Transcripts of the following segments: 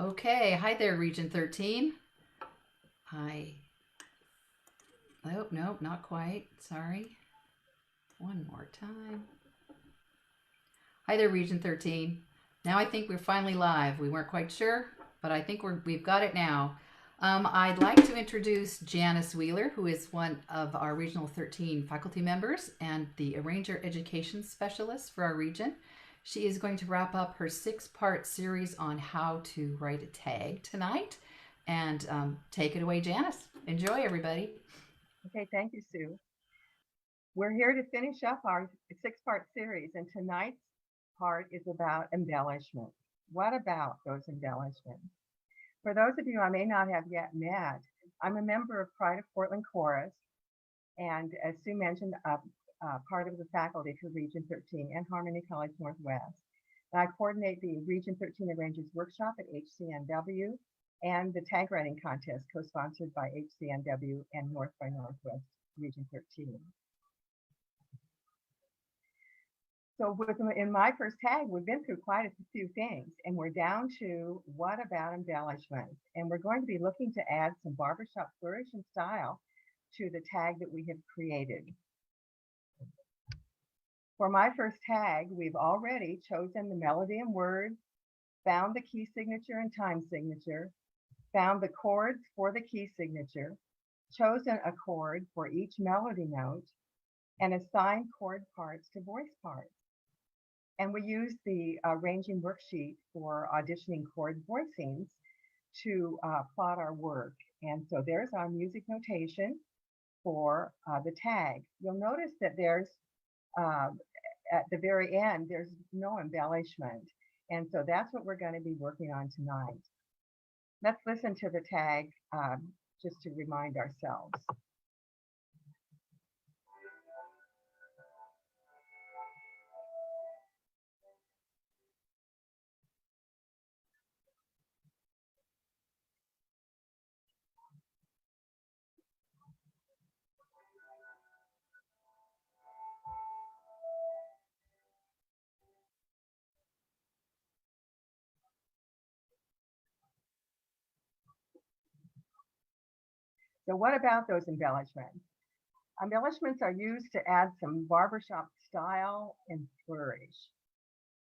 Okay, hi there, Region 13. Hi. Oh, no, not quite. Sorry. One more time. Hi there, Region 13. Now I think we're finally live. We weren't quite sure, but I think we've got it now. I'd like to introduce Janice Wheeler, who is one of our Regional 13 faculty members and the Arranger Education Specialist for our region. She is going to wrap up her 6-part series on how to write a tag tonight. And take it away, Janice. Enjoy, everybody. Okay, thank you, Sue. We're here to finish up our 6-part series, and tonight's part is about embellishment. What about those embellishments? For those of you I may not have yet met, I'm a member of Pride of Portland Chorus, and as Sue mentioned, part of the faculty for Region 13 and Harmony College Northwest. And I coordinate the Region 13 Arrangers Workshop at HCNW and the tag writing contest co-sponsored by HCNW and North by Northwest Region 13. So in my first tag, we've been through quite a few things, and we're down to what about embellishments? And we're going to be looking to add some barbershop flourish and style to the tag that we have created. For my first tag, we've already chosen the melody and words, found the key signature and time signature, found the chords for the key signature, chosen a chord for each melody note, and assigned chord parts to voice parts. And we use the arranging worksheet for auditioning chord voicings to plot our work. And so there's our music notation for the tag. You'll notice that there's, at the very end, there's no embellishment. And so that's what we're going to be working on tonight. Let's listen to the tag just to remind ourselves. So what about those embellishments? Embellishments are used to add some barbershop style and flourish.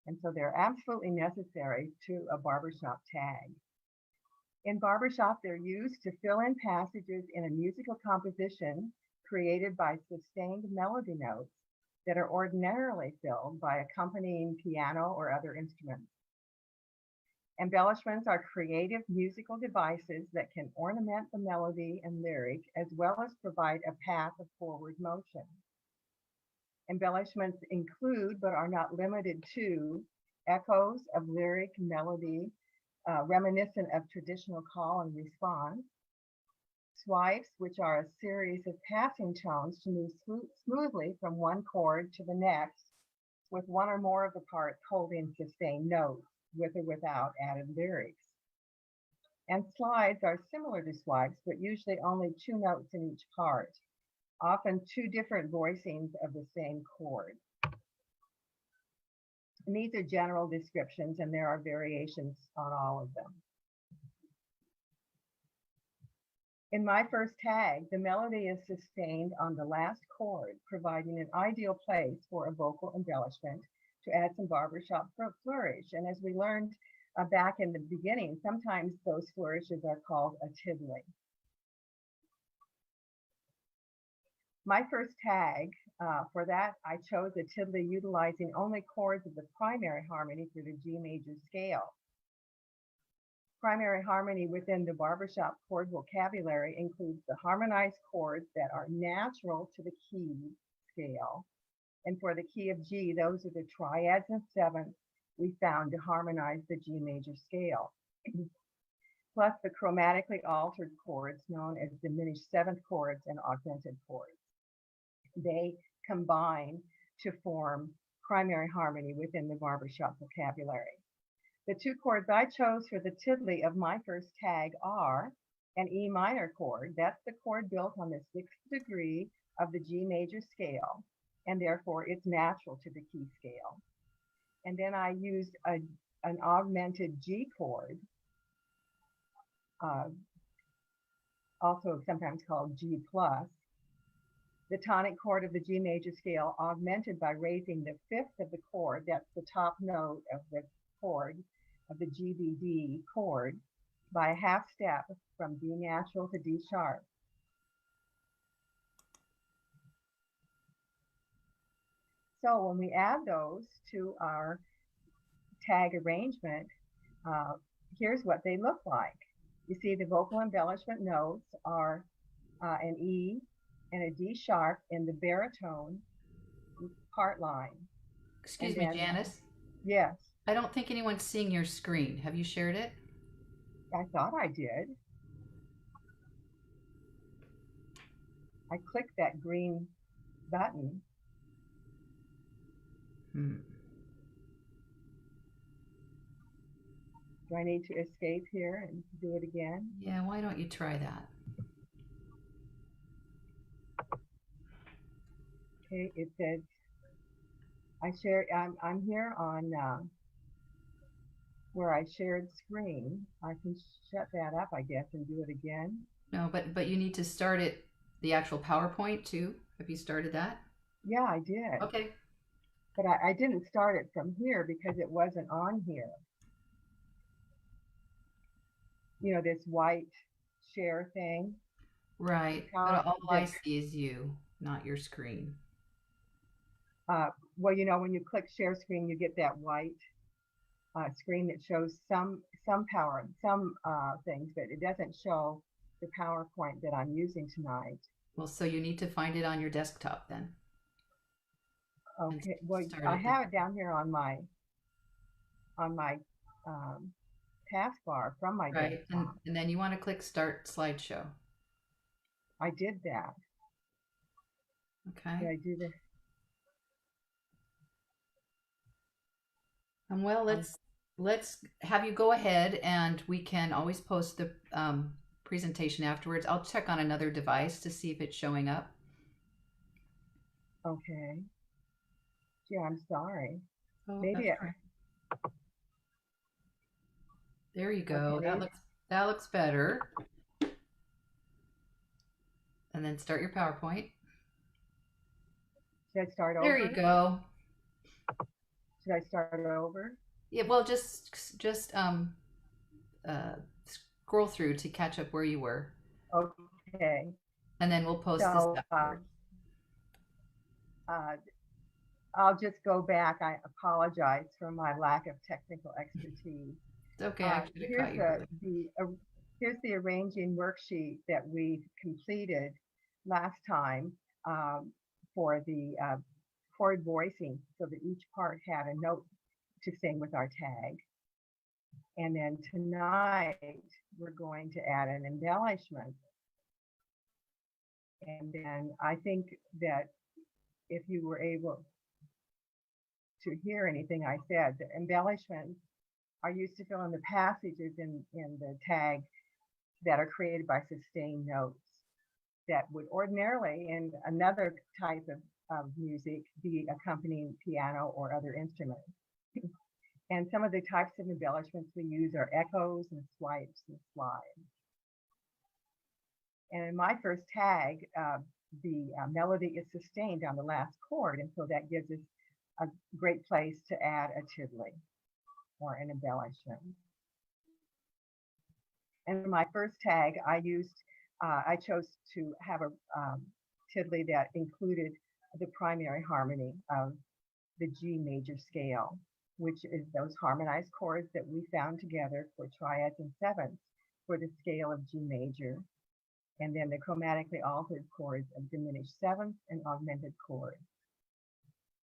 And so they're absolutely necessary to a barbershop tag. In barbershop, they're used to fill in passages in a musical composition created by sustained melody notes that are ordinarily filled by accompanying piano or other instruments. Embellishments are creative musical devices that can ornament the melody and lyric, as well as provide a path of forward motion. Embellishments include, but are not limited to, echoes of lyric melody, reminiscent of traditional call and response, swipes, which are a series of passing tones to move smoothly from one chord to the next, with one or more of the parts holding sustained notes, with or without added lyrics. And slides are similar to swipes, but usually only 2 notes in each part, often 2 different voicings of the same chord. And these are general descriptions, and there are variations on all of them. In my first tag, the melody is sustained on the last chord, providing an ideal place for a vocal embellishment to add some barbershop flourish. And as we learned back in the beginning, sometimes those flourishes are called a tiddly. My first tag, for that, I chose a tiddly utilizing only chords of the primary harmony for the G major scale. Primary harmony within the barbershop chord vocabulary includes the harmonized chords that are natural to the key scale. And for the key of G, those are the triads and sevenths we found to harmonize the G major scale. Plus the chromatically altered chords known as diminished seventh chords and augmented chords. They combine to form primary harmony within the barbershop vocabulary. The 2 chords I chose for the tiddly of my first tag are an E minor chord. That's the chord built on the 6th degree of the G major scale, and therefore it's natural to the key scale. And then I used an augmented G chord also sometimes called G plus, the tonic chord of the G major scale augmented by raising the fifth of the chord, that's the top note of the chord, of the GBD chord, by a half step from D natural to D sharp. So when we add those to our tag arrangement, here's what they look like. You see the vocal embellishment notes are an E and a D sharp in the baritone part line. Excuse me, Janice. Yes. I don't think anyone's seeing your screen. Have you shared it? I thought I did. I clicked that green button. Do I need to escape here and do it again? Yeah, why don't you try that? Okay, it says I'm here on where I shared screen. I can shut that up, I guess, and do it again. No, but you need to start it, the actual PowerPoint too. Have you started that? Yeah, I did. Okay. But I didn't start it from here because it wasn't on here. You know, this white share thing. Right. But all I see is you, not your screen. Well, you know, when you click share screen, you get that white screen that shows some things, but it doesn't show the PowerPoint that I'm using tonight. Well, so you need to find it on your desktop then. Okay. Well, I have it down here on my taskbar from my desktop. And then you want to click Start Slideshow. I did that. Okay. Did I do that? Well, let's have you go ahead, and we can always post the presentation afterwards. I'll check on another device to see if it's showing up. Okay. Yeah, I'm sorry. Oh, maybe that's right. There you go. Okay, that looks better. And then start your PowerPoint. Should I start over? There you go. Should I start over? Yeah, well, just scroll through to catch up where you were. Okay. And then we'll post this afterwards. I'll just go back. I apologize for my lack of technical expertise. It's okay. I should have caught you. Here's the arranging worksheet that we completed last time for the chord voicing, so that each part had a note to sing with our tag. And then tonight we're going to add an embellishment. And then I think that if you were able to hear anything I said, the embellishments are used to fill in the passages in the tag that are created by sustained notes that would ordinarily, in another type of music, be accompanying piano or other instruments. And some of the types of embellishments we use are echoes and swipes and slides. And in my first tag, the melody is sustained on the last chord, and so that gives us a great place to add a tiddly or an embellishment. And in my first tag, I chose to have a tiddly that included the primary harmony of the G major scale, which is those harmonized chords that we found together for triads and sevenths for the scale of G major, and then the chromatically altered chords of diminished sevenths and augmented chords.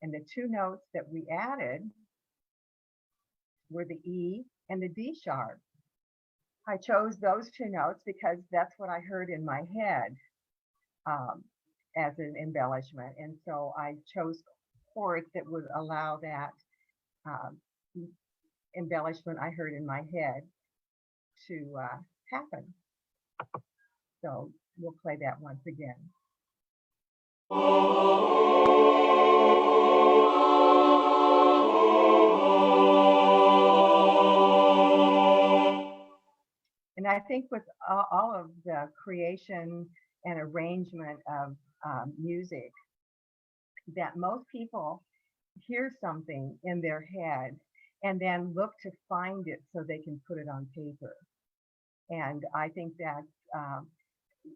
And the two notes that we added were the E and the D sharp. I chose those two notes because that's what I heard in my head as an embellishment. And so I chose chords that would allow that embellishment I heard in my head to happen. So we'll play that once again. And I think with all of the creation and arrangement of music, that most people hear something in their head and then look to find it so they can put it on paper. And I think that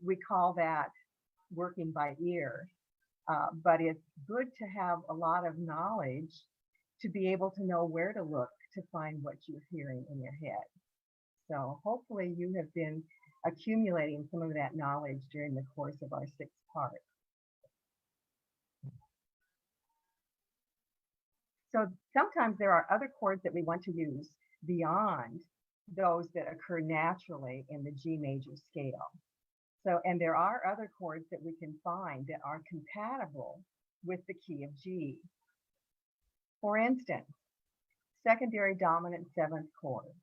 we call that working by ear. But it's good to have a lot of knowledge to be able to know where to look to find what you're hearing in your head. So hopefully you have been accumulating some of that knowledge during the course of our 6th part. So sometimes there are other chords that we want to use beyond those that occur naturally in the G major scale. So, and there are other chords that we can find that are compatible with the key of G. For instance, secondary dominant 7th chords.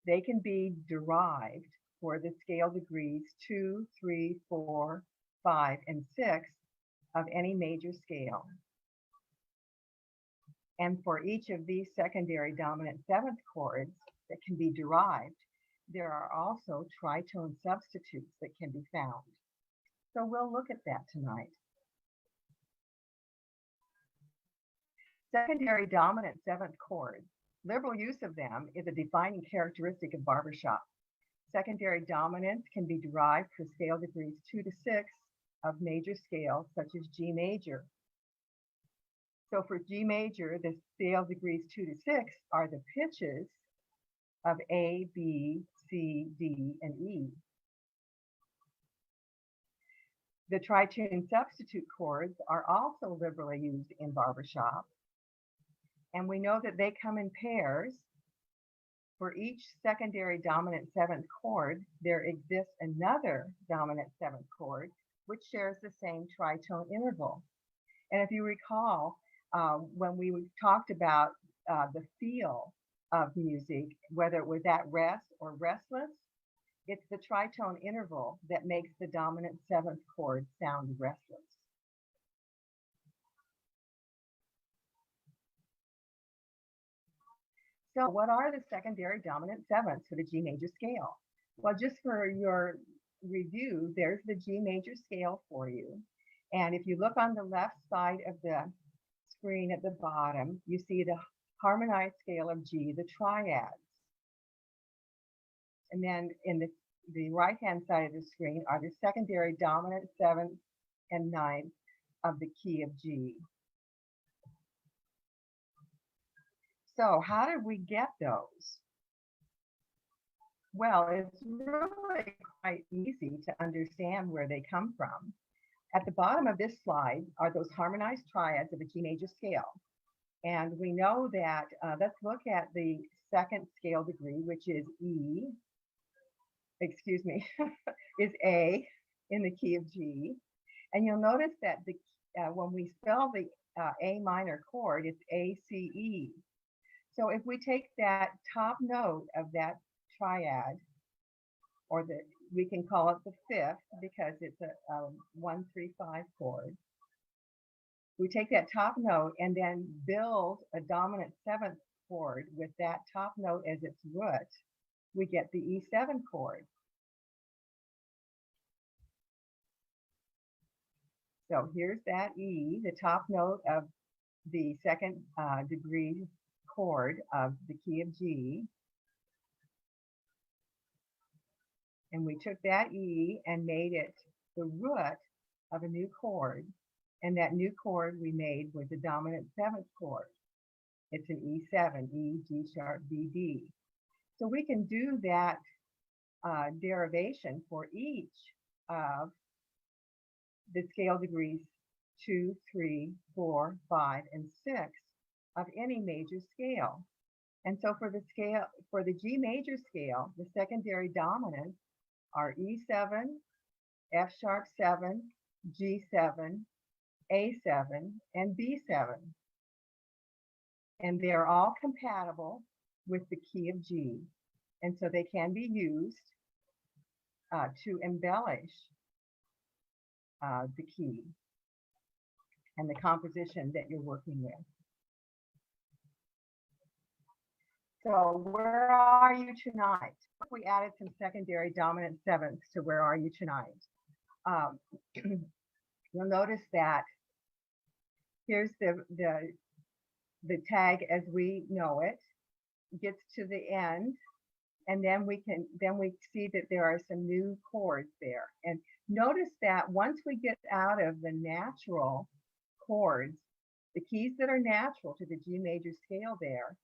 They can be derived for the scale degrees 2, 3, 4, 5, and 6 of any major scale. And for each of these secondary dominant 7th chords that can be derived, there are also tritone substitutes that can be found. So we'll look at that tonight. Secondary dominant 7th chords. Liberal use of them is a defining characteristic of barbershop. Secondary dominants can be derived for scale degrees 2 to 6 of major scales such as G major. So for G major, the scale degrees 2 to 6 are the pitches of A, B, C, D, and E. The tritone substitute chords are also liberally used in barbershop. And we know that they come in pairs. For each secondary dominant 7th chord, there exists another dominant 7th chord, which shares the same tritone interval. And if you recall, when we talked about the feel of music, whether it was at rest or restless, it's the tritone interval that makes the dominant 7th chord sound restless. So what are the secondary dominant 7ths for the G major scale? Well, just for your review, there's the G major scale for you. And if you look on the left side of the screen at the bottom, you see the harmonized scale of G, the triads. And then in the right-hand side of the screen are the secondary dominant 7th and 9th of the key of G. So how did we get those? Well, it's really quite easy to understand where they come from. At the bottom of this slide are those harmonized triads of a G major scale. And we know that, let's look at the 2nd scale degree, which is E, excuse me, is A in the key of G. And you'll notice that when we spell the A minor chord, it's A, C, E. So if we take that top note of that triad, or we can call it the 5th because it's a 1, 3, 5 chord. We take that top note and then build a dominant 7th chord with that top note as its root, we get the E7 chord. So here's that E, the top note of the 2nd degree chord of the key of G. And we took that E and made it the root of a new chord. And that new chord we made was the dominant 7th chord. It's an E7, E, G sharp, B, D. So we can do that derivation for each of the scale degrees 2, 3, 4, 5, and 6 of any major scale. And so for the G major scale, the secondary dominants are E7, F sharp 7, G7, A7, and B7. And they're all compatible with the key of G. And so they can be used to embellish the key and the composition that you're working with. So where are you tonight? We added some secondary dominant sevenths to where are you tonight. Um, you'll notice that here's the tag as we know it, gets to the end, and then we see that there are some new chords there. And notice that once we get out of the natural chords, the keys that are natural to the G major scale there,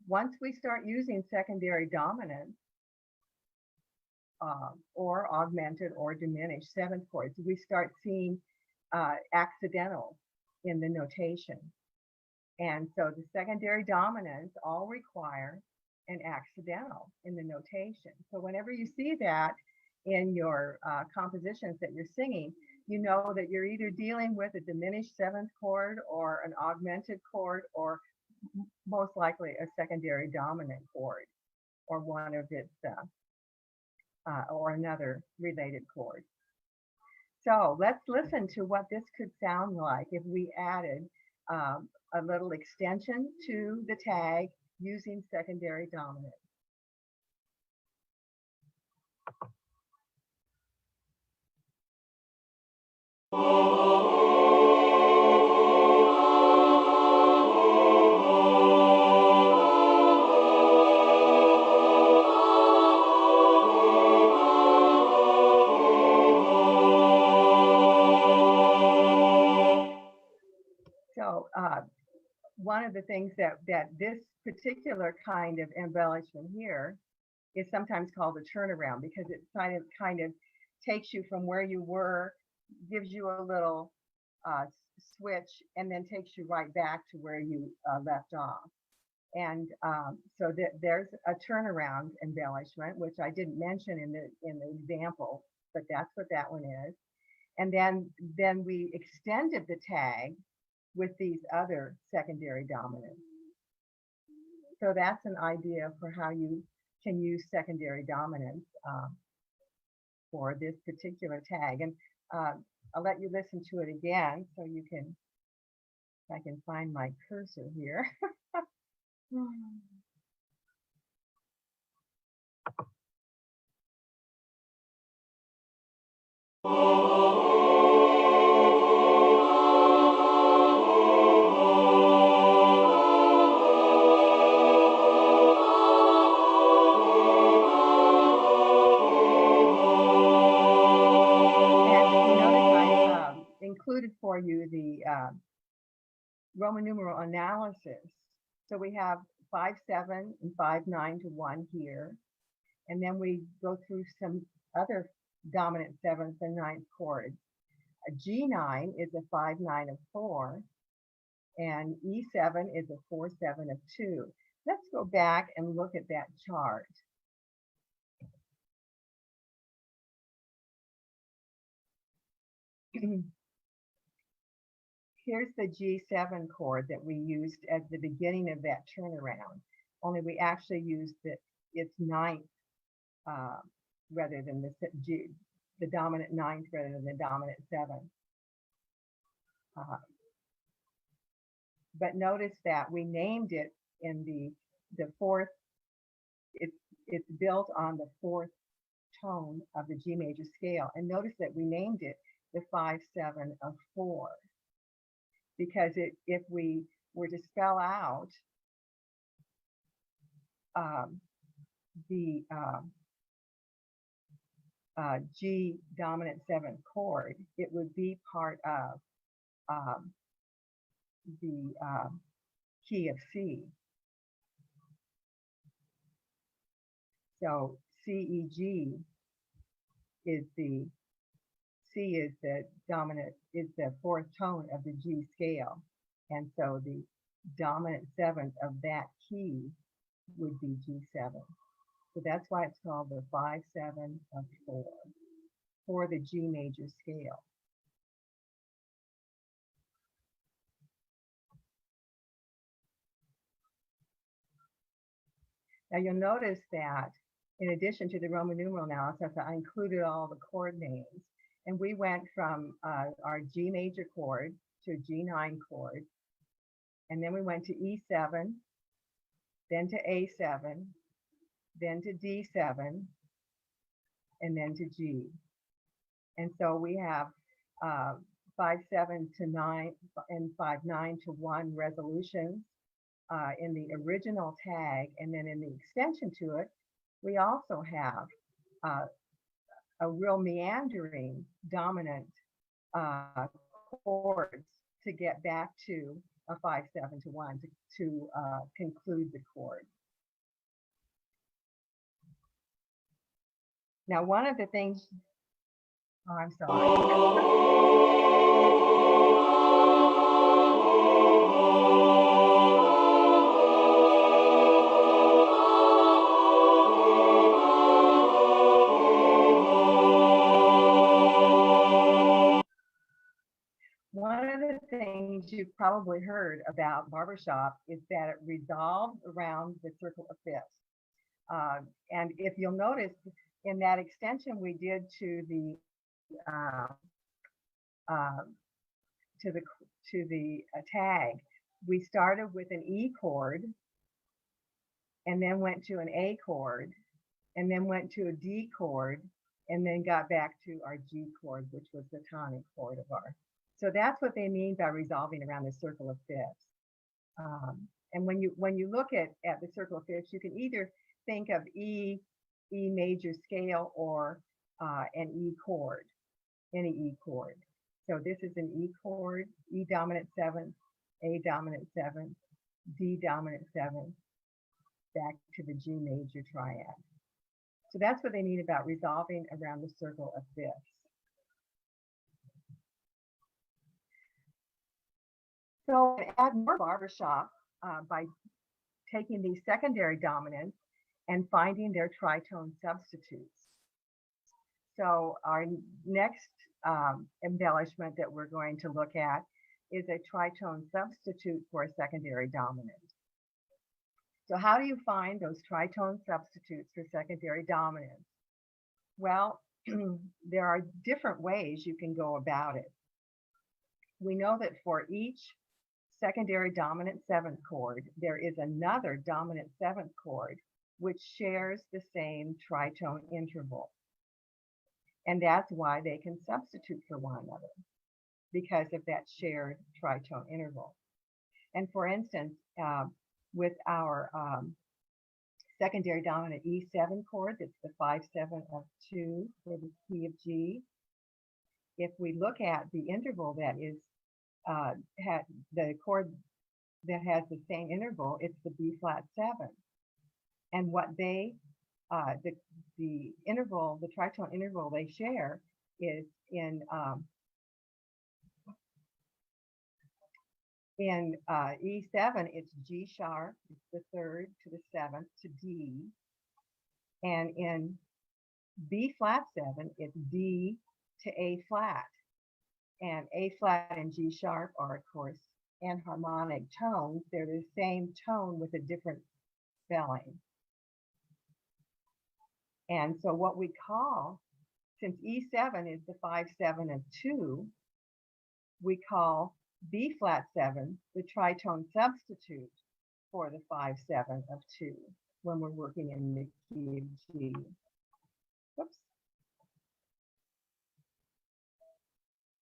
once we start using secondary dominant or augmented or diminished seventh chords, we start seeing accidental in the notation. And so the secondary dominants all require an accidental in the notation. So whenever you see that in your compositions that you're singing, you know that you're either dealing with a diminished seventh chord or an augmented chord, or most likely a secondary dominant chord, or one of its or another related chord. So let's listen to what this could sound like if we added a little extension to the tag using secondary dominant. So one of the things that this particular kind of embellishment here is sometimes called a turnaround, because it kind of takes you from where you were, gives you a little switch, and then takes you right back to where you left off. And so there's a turnaround embellishment, which I didn't mention in the example, but that's what that one is. And then we extended the tag with these other secondary dominants. So that's an idea for how you can use secondary dominants for this particular tag. And I'll let you listen to it again so you can, if I can find my cursor here. Included for you the Roman numeral analysis. So we have 5-7 and 5-9 to 1 here, and then we go through some other dominant seventh and ninth chords. A G9 is a 5-9 of 4, and E7 is a 4-7 of 2. Let's go back and look at that chart. Here's the G7 chord that we used at the beginning of that turnaround, only we actually used its ninth rather than the dominant ninth rather than the dominant seventh. But notice that we named it in the fourth, it's built on the fourth tone of the G major scale. And notice that we named it the 5-7 of 4. Because if we were to spell out the G dominant seventh chord, it would be part of the key of C. So C, E, G is the C is the dominant, is the fourth tone of the G scale. And so the dominant seventh of that key would be G7. So that's why it's called the 5-7 of 4 for the G major scale. Now you'll notice that in addition to the Roman numeral analysis, I included all the chord names. And we went from our G major chord to G9 chord. And then we went to E7, then to A7, then to D7, and then to G. And so we have 5/7 to 9 and 5/9 to 1 resolutions in the original tag, and then in the extension to it, we also have a real meandering dominant chords to get back to a 5/7 to 1 to conclude the chord. Now, one of the things, oh, I'm sorry. One of the things you've probably heard about barbershop is that it resolves around the circle of fifths. And if you'll notice in that extension we did to the tag, we started with an E chord and then went to an A chord and then went to a D chord and then got back to our G chord, which was the tonic chord of our. So that's what they mean by resolving around the circle of fifths. And when you look at the circle of fifths, you can either think of E major scale or an E chord, any E chord. So this is an E chord, E dominant 7th, A dominant 7th, D dominant 7th, back to the G major triad. So that's what they mean about resolving around the circle of fifths. So add more barbershop by taking these secondary dominants and finding their tritone substitutes. So our next embellishment that we're going to look at is a tritone substitute for a secondary dominant. So how do you find those tritone substitutes for secondary dominants? Well, there are different ways you can go about it. We know that for each secondary dominant 7th chord, there is another dominant 7th chord which shares the same tritone interval. And that's why they can substitute for one another, because of that shared tritone interval. And for instance, with our secondary dominant E7 chord, that's the 5/7 of 2 for the key of G. If we look at the interval that is the chord that has the same interval, it's the B flat 7. And what they, the interval, the tritone interval they share is in E7, it's G sharp, it's the 3rd to the 7th to D. And in B flat 7, it's D to A flat. And A flat and G sharp are, of course, enharmonic tones. They're the same tone with a different spelling. And so what we call, since E7 is the 5/7 of 2, we call B flat 7 the tritone substitute for the 5/7 of 2 when we're working in the key of G. Whoops.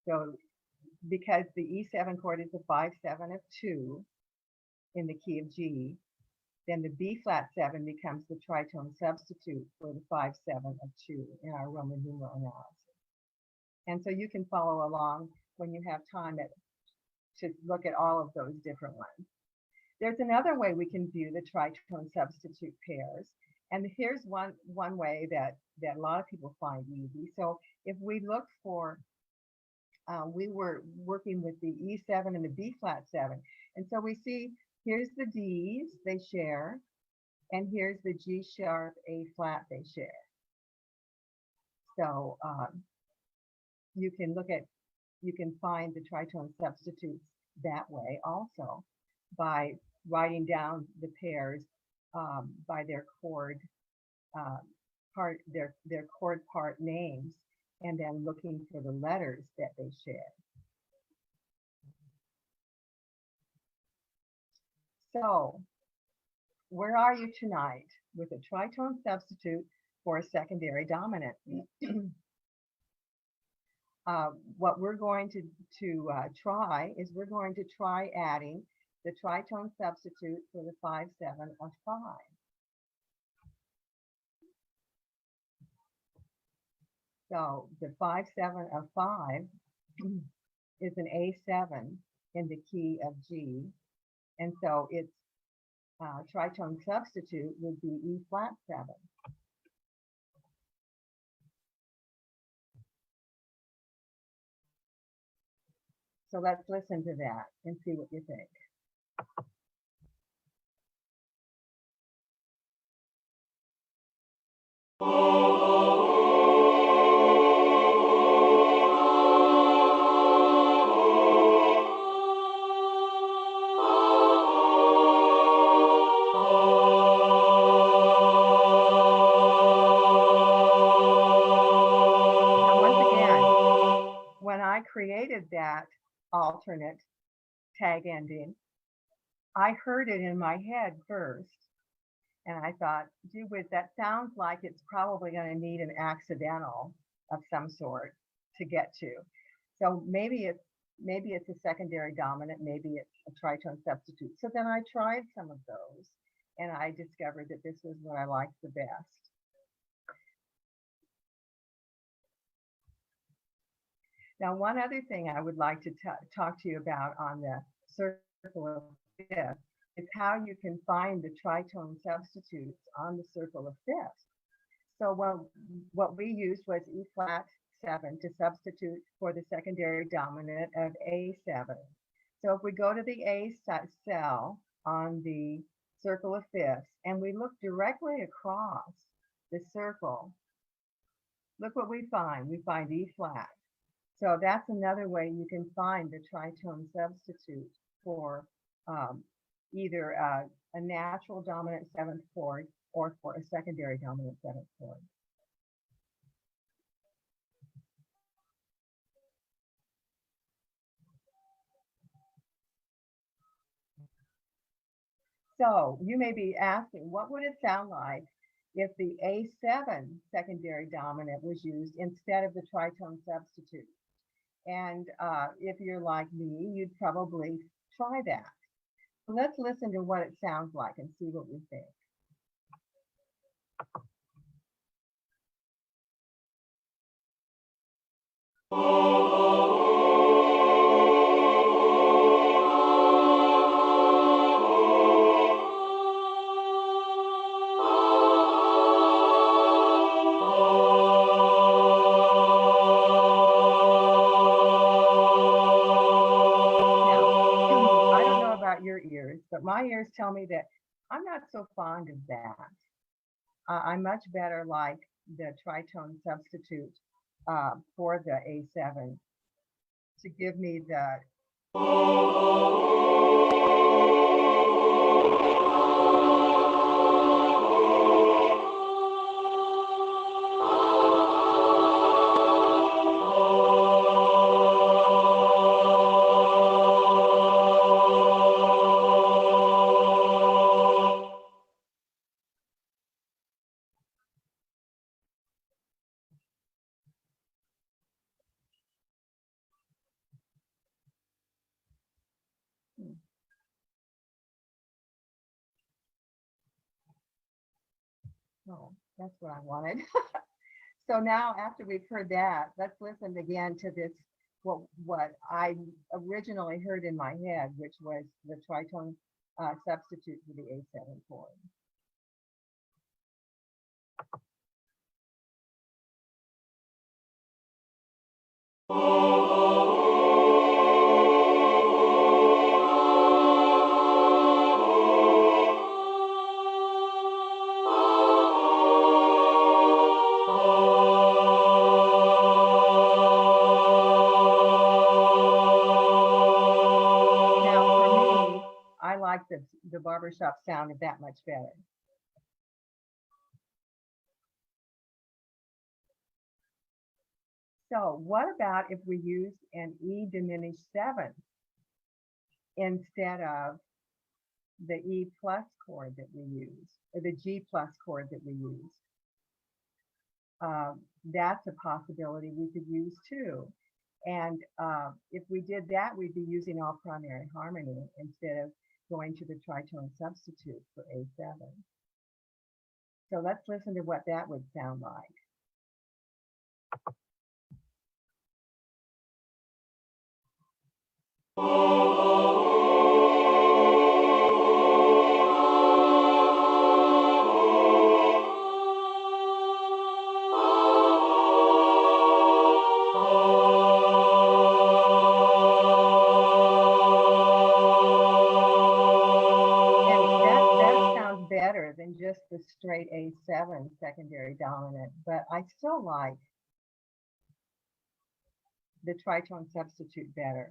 So because the E7 chord is the 5/7 of 2 in the key of G, then the B flat 7 becomes the tritone substitute for the 5/7 of 2 in our Roman numeral analysis. And so you can follow along when you have time to look at all of those different ones. There's another way we can view the tritone substitute pairs. And here's one way that a lot of people find easy. So if we look for, we were working with the E7 and the B flat 7. And so we see here's the Ds they share, and here's the G sharp, A flat they share. So you can find the tritone substitutes that way also by writing down the pairs by their chord part, their chord part names, and then looking for the letters that they share. So where are you tonight with a tritone substitute for a secondary dominant? What we're going to try is we're going to try adding the tritone substitute for the 5-7 of 5. So the 5-7 of 5 is an A7 in the key of G, and so its tritone substitute would be E flat 7. So let's listen to that and see what you think. When I created that alternate tag ending, I heard it in my head first, and I thought, gee whiz, that sounds like it's probably going to need an accidental of some sort to get to. So maybe it's a secondary dominant, maybe it's a tritone substitute. So then I tried some of those, and I discovered that this was what I liked the best. Now, one other thing I would like to talk to you about on the circle of fifths is how you can find the tritone substitutes on the circle of fifths. So what we used was E flat 7 to substitute for the secondary dominant of A7. So if we go to the A cell on the circle of fifths and we look directly across the circle, look what we find. We find E flat. So that's another way you can find the tritone substitute for either a natural dominant 7th chord or for a secondary dominant 7th chord. So you may be asking, what would it sound like if the A7 secondary dominant was used instead of the tritone substitute? And if you're like me, you'd probably try that. So let's listen to what it sounds like and see what we think. Your ears, but my ears tell me that I'm not so fond of that. I much better like the tritone substitute for the A7 to give me the Oh, that's what I wanted. So now after we've heard that, let's listen again to this, what I originally heard in my head, which was the tritone substitute for the A7 chord. The barbershop sounded that much better. So what about if we use an E diminished 7 instead of the E plus chord that we use, or the G plus chord that we use. That's a possibility we could use too. And if we did that, we'd be using all primary harmony instead of going to the tritone substitute for A7. So let's listen to what that would sound like. Better than just the straight A7 secondary dominant, but I still like the tritone substitute better.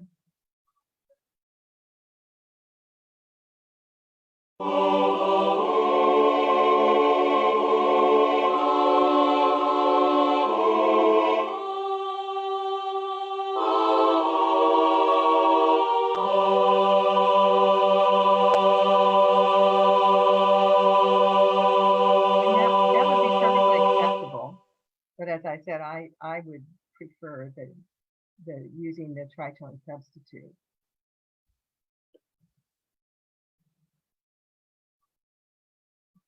But as I said, I would prefer the using the tritone substitute.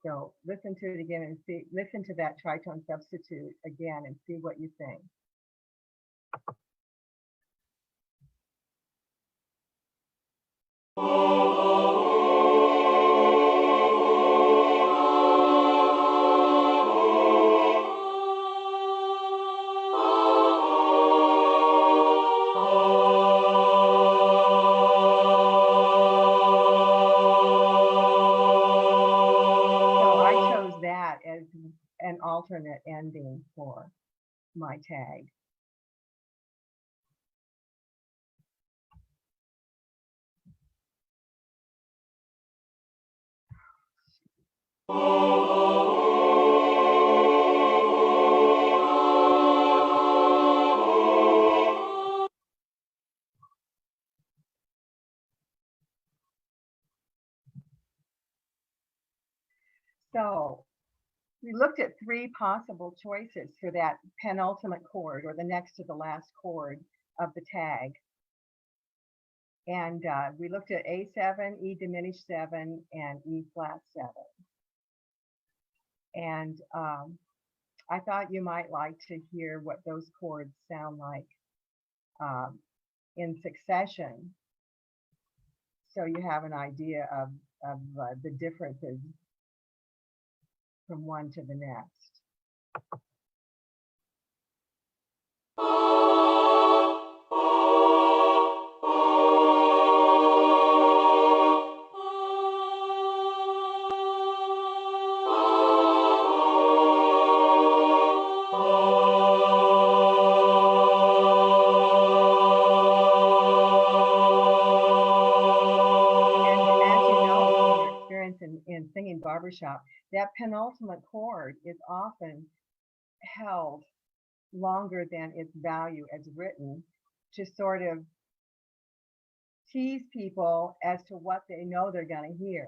So listen to it again and see, listen to that tritone substitute again and see what you think. As an alternate ending for my tag. So we looked at three possible choices for that penultimate chord, or the next to the last chord of the tag. And we looked at A7, E diminished 7, and E flat 7. And I thought you might like to hear what those chords sound like in succession, so you have an idea of the differences from one to the next. In singing barbershop, that penultimate chord is often held longer than its value as written to sort of tease people as to what they know they're going to hear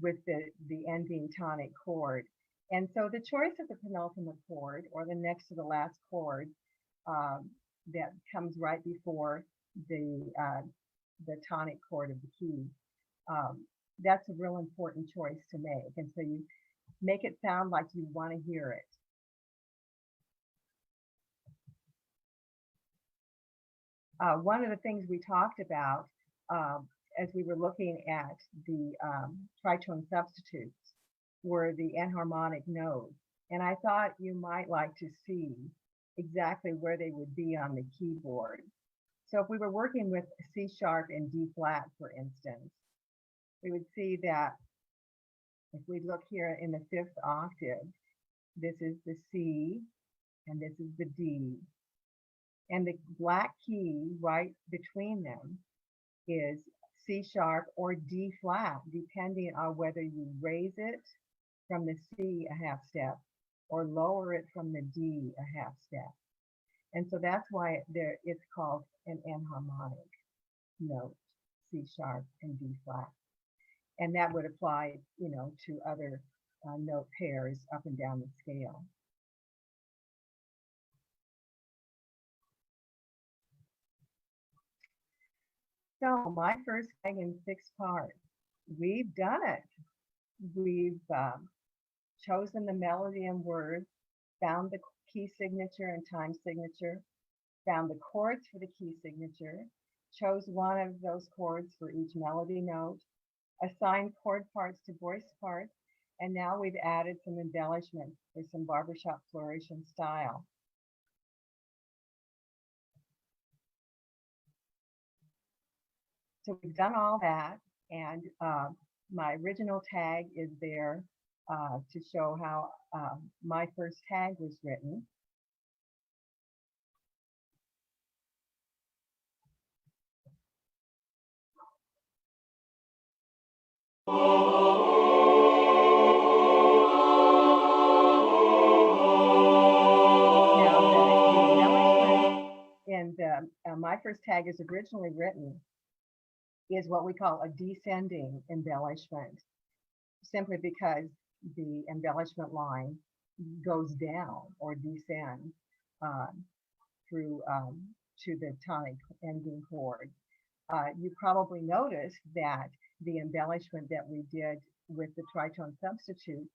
with the ending tonic chord. And so the choice of the penultimate chord, or the next to the last chord that comes right before the tonic chord of the key, that's a real important choice to make. And so you make it sound like you want to hear it. One of the things we talked about as we were looking at the tritone substitutes were the enharmonic nodes. And I thought you might like to see exactly where they would be on the keyboard. So if we were working with C sharp and D flat, for instance, we would see that if we look here in the 5th octave, this is the C and this is the D. And the black key right between them is C sharp or D flat, depending on whether you raise it from the C a half step or lower it from the D a half step. And so that's why it's called an enharmonic note, C sharp and D flat. And that would apply, to other note pairs up and down the scale. So my first tag in 6 parts. We've done it. We've chosen the melody and words, found the key signature and time signature, found the chords for the key signature, chose one of those chords for each melody note, assigned chord parts to voice parts, and now we've added some embellishments for some barbershop flourish and style. So we've done all that, and my original tag is there to show how my first tag was written. And my first tag is originally written is what we call a descending embellishment, simply because the embellishment line goes down or descends through to the tonic ending chord. You probably noticed that the embellishment that we did with the tritone substitute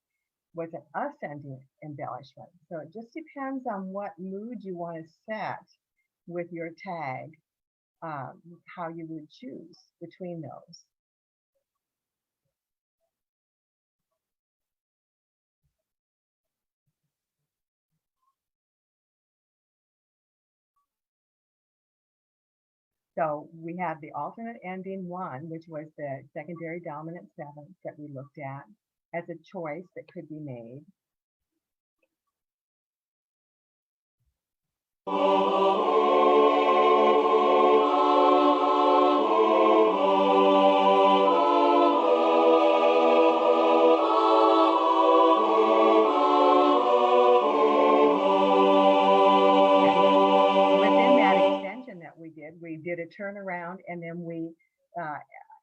was an ascending embellishment. So it just depends on what mood you want to set with your tag, how you would choose between those. So we have the alternate ending 1, which was the secondary dominant 7th that we looked at as a choice that could be made. We did a turnaround, and then we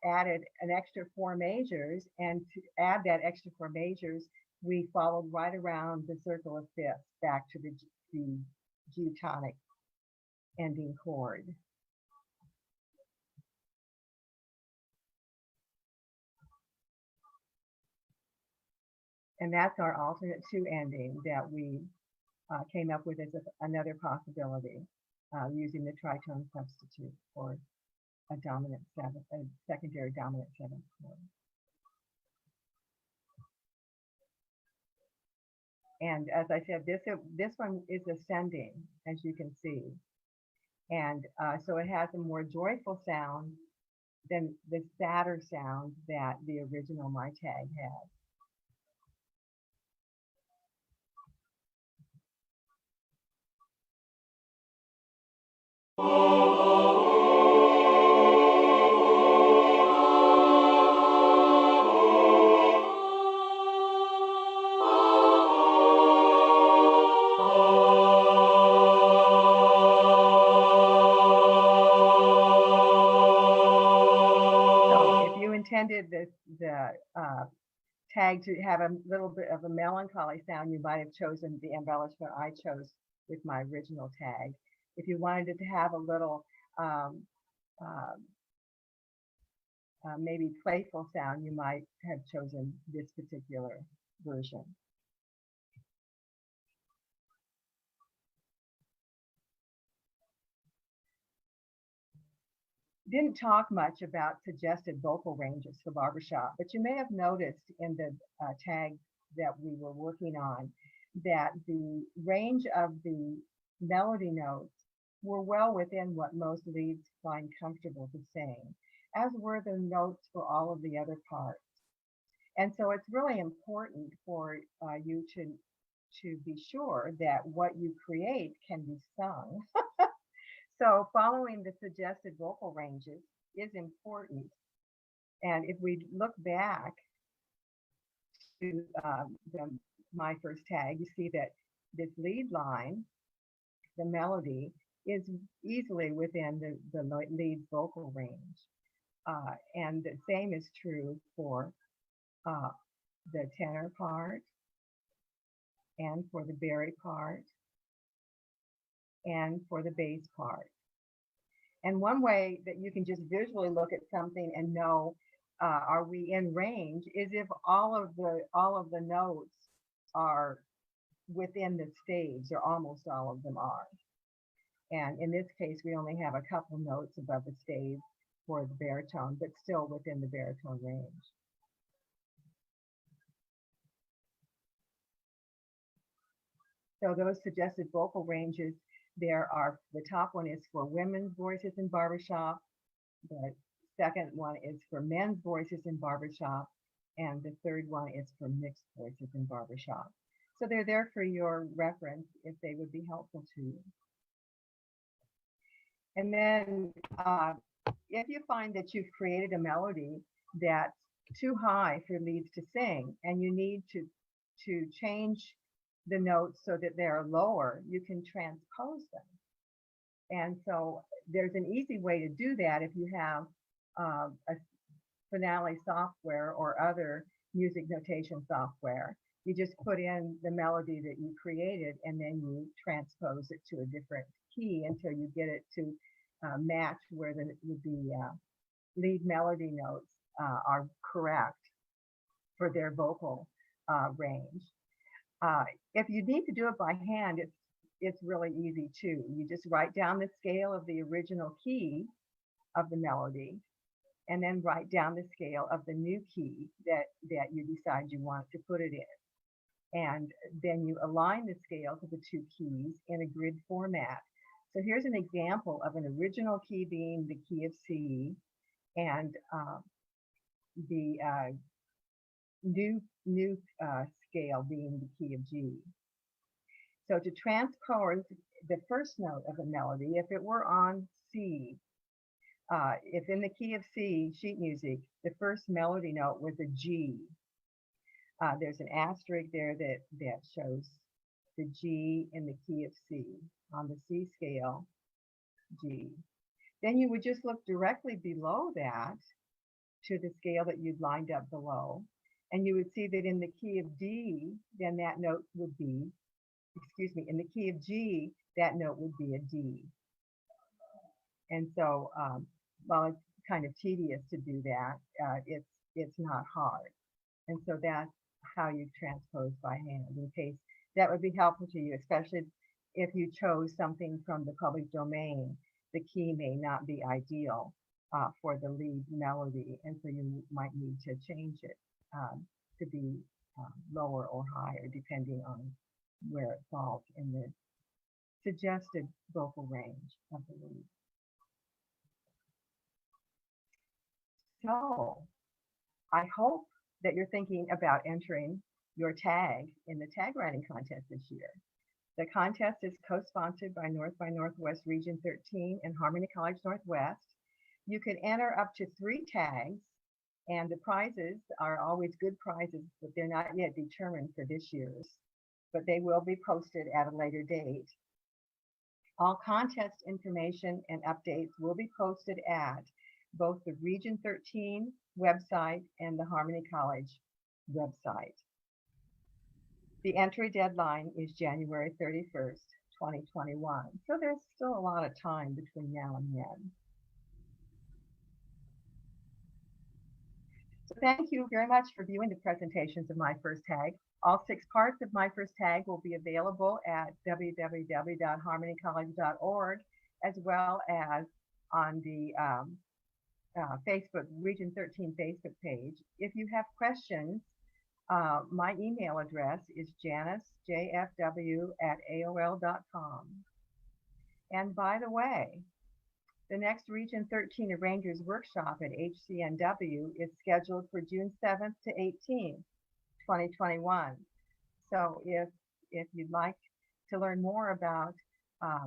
added an extra 4 majors, and to add that extra 4 majors, we followed right around the circle of fifths back to the G tonic ending chord. And that's our alternate 2 ending that we came up with as another possibility using the tritone substitute for a dominant 7th, a secondary dominant 7th chord. And as I said, this one is ascending, as you can see. And so it has a more joyful sound than the sadder sound that the original My Tag had. Intended the tag to have a little bit of a melancholy sound, you might have chosen the embellishment I chose with my original tag. If you wanted it to have a little maybe playful sound, you might have chosen this particular version. Didn't talk much about suggested vocal ranges for barbershop, but you may have noticed in the tag that we were working on that the range of the melody notes were well within what most leads find comfortable to sing, as were the notes for all of the other parts. And so it's really important for you to be sure that what you create can be sung. So following the suggested vocal ranges is important. And if we look back to my first tag, you see that this lead line, the melody, is easily within the lead's vocal range. And the same is true for uh, the tenor part and for the bari part and for the bass part. And one way that you can just visually look at something and know are we in range is if all of the notes are within the staves, or almost all of them are. And in this case, we only have a couple notes above the stave for the baritone, but still within the baritone range. So those suggested vocal ranges, there are, the top one is for women's voices in barbershop, the second one is for men's voices in barbershop, and the third one is for mixed voices in barbershop. So they're there for your reference if they would be helpful to you. And then if you find that you've created a melody that's too high for leads to sing and you need to change the notes so that they're lower, you can transpose them. And so there's an easy way to do that if you have a Finale software or other music notation software. You just put in the melody that you created and then you transpose it to a different key until you get it to match where the lead melody notes are correct for their vocal range. If you need to do it by hand, it's really easy too. You just write down the scale of the original key of the melody and then write down the scale of the new key that you decide you want to put it in. And then you align the scales of the two keys in a grid format. So here's an example of an original key being the key of C and the new scale being the key of G. So to transpose the first note of a melody, if it were on C, if in the key of C sheet music, the first melody note was a G, there's an asterisk there that shows the G in the key of C on the C scale, G. Then you would just look directly below that to the scale that you'd lined up below, and you would see that in the key of D, then that note would be, in the key of G, that note would be a D. And so while it's kind of tedious to do that, it's not hard. And so that's how you transpose by hand, in case that would be helpful to you, especially if you chose something from the public domain. The key may not be ideal for the lead melody, and so you might need to change it to be lower or higher, depending on where it falls in the suggested vocal range of the lead. So I hope that you're thinking about entering your tag in the tag writing contest this year. The contest is co-sponsored by North by Northwest Region 13 and Harmony College Northwest. You can enter up to 3 tags, and the prizes are always good prizes, but they're not yet determined for this year's, but they will be posted at a later date. All contest information and updates will be posted at both the Region 13 website and the Harmony College website. The entry deadline is January 31st, 2021. So there's still a lot of time between now and then. So thank you very much for viewing the presentations of My First Tag. All 6 parts of My First Tag will be available at www.harmonycollege.org, as well as on the Facebook, Region 13 Facebook page. If you have questions, my email address is janicejfw@aol.com. And by the way, the next Region 13 Arrangers Workshop at HCNW is scheduled for June 7th to 18th, 2021. So if you'd like to learn more about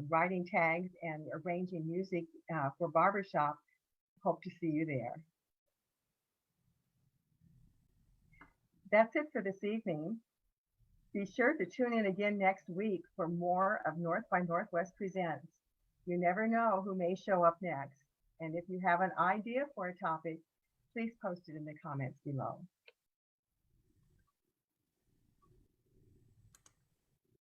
writing tags and arranging music for barbershop, hope to see you there. That's it for this evening. Be sure to tune in again next week for more of North by Northwest Presents. You never know who may show up next. And if you have an idea for a topic, please post it in the comments below.